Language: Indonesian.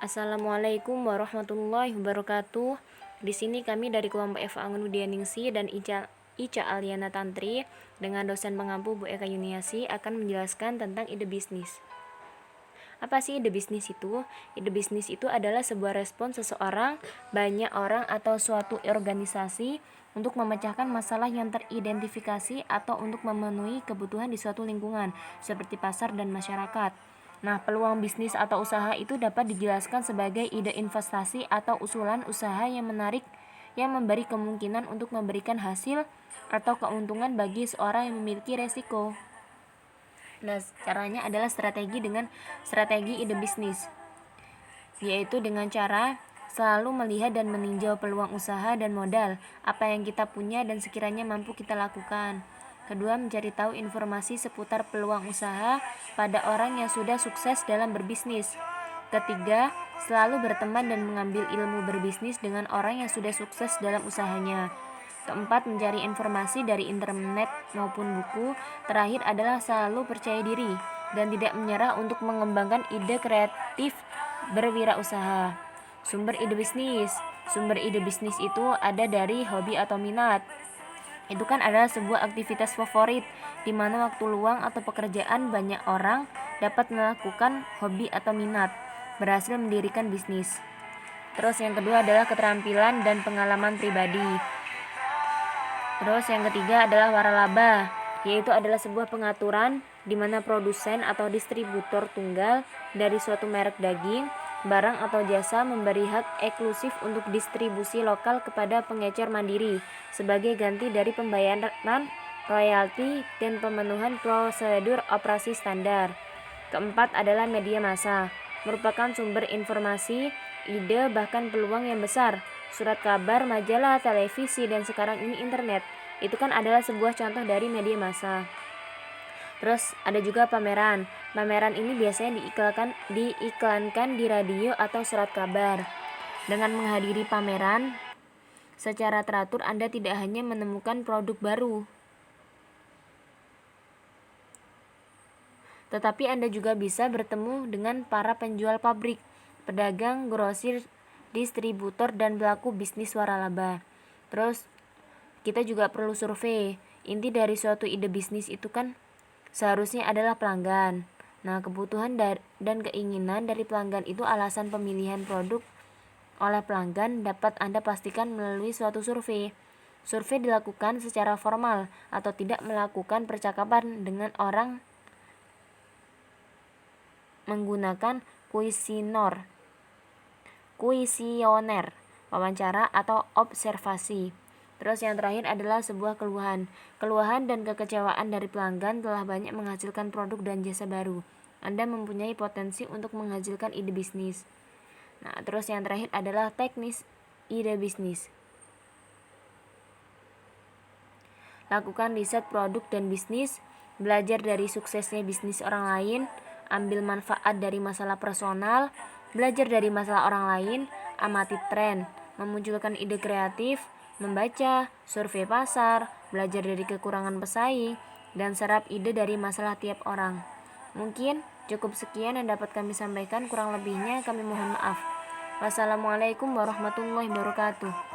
Assalamualaikum warahmatullahi wabarakatuh. Di sini kami dari kelompok Eva Anggenudianingsi dan Ica Aliana Tantri dengan dosen pengampu Bu Eka Yuniasi akan menjelaskan tentang ide bisnis. Apa sih ide bisnis itu? Ide bisnis itu adalah sebuah respon seseorang, banyak orang atau suatu organisasi untuk memecahkan masalah yang teridentifikasi atau untuk memenuhi kebutuhan di suatu lingkungan seperti pasar dan masyarakat. Nah, peluang bisnis atau usaha itu dapat dijelaskan sebagai ide investasi atau usulan usaha yang menarik yang memberi kemungkinan untuk memberikan hasil atau keuntungan bagi seorang yang memiliki resiko. Nah, caranya adalah strategi ide bisnis, yaitu dengan cara selalu melihat dan meninjau peluang usaha dan modal, apa yang kita punya dan sekiranya mampu kita lakukan. Kedua, mencari tahu informasi seputar peluang usaha pada orang yang sudah sukses dalam berbisnis. Ketiga, selalu berteman dan mengambil ilmu berbisnis dengan orang yang sudah sukses dalam usahanya. Keempat, mencari informasi dari internet maupun buku. Terakhir adalah selalu percaya diri dan tidak menyerah untuk mengembangkan ide kreatif berwirausaha. Sumber ide bisnis itu ada dari hobi atau minat. Itu kan adalah sebuah aktivitas favorit di mana waktu luang atau pekerjaan banyak orang dapat melakukan hobi atau minat, berhasil mendirikan bisnis. Terus yang kedua adalah keterampilan dan pengalaman pribadi. Terus yang ketiga adalah waralaba, yaitu adalah sebuah pengaturan di mana produsen atau distributor tunggal dari suatu merek daging, barang atau jasa memberi hak eksklusif untuk distribusi lokal kepada pengecer mandiri sebagai ganti dari pembayaran royalti dan pemenuhan prosedur operasi standar. Keempat adalah media massa, merupakan sumber informasi, ide, bahkan peluang yang besar. Surat kabar, majalah, televisi, dan sekarang ini internet. Itu kan adalah sebuah contoh dari media massa. Terus ada juga pameran. Pameran ini biasanya diiklankan di radio atau surat kabar. Dengan menghadiri pameran secara teratur, Anda tidak hanya menemukan produk baru, tetapi Anda juga bisa bertemu dengan para penjual pabrik, pedagang, grosir, distributor, dan pelaku bisnis waralaba. Terus kita juga perlu survei. Inti dari suatu ide bisnis itu kan seharusnya adalah pelanggan. Nah, kebutuhan dan keinginan dari pelanggan itu alasan pemilihan produk oleh pelanggan dapat Anda pastikan melalui suatu survei. Survei dilakukan secara formal atau tidak melakukan percakapan dengan orang menggunakan kuesioner, wawancara atau observasi. Terus yang terakhir adalah sebuah keluhan. Keluhan dan kekecewaan dari pelanggan telah banyak menghasilkan produk dan jasa baru. Anda mempunyai potensi untuk menghasilkan ide bisnis. Nah, terus yang terakhir adalah teknis ide bisnis. Lakukan riset produk dan bisnis, belajar dari suksesnya bisnis orang lain, ambil manfaat dari masalah personal, belajar dari masalah orang lain, amati tren, memunculkan ide kreatif, membaca, survei pasar, belajar dari kekurangan pesaing, dan serap ide dari masalah tiap orang. Mungkin cukup sekian yang dapat kami sampaikan, kurang lebihnya kami mohon maaf. Wassalamualaikum warahmatullahi wabarakatuh.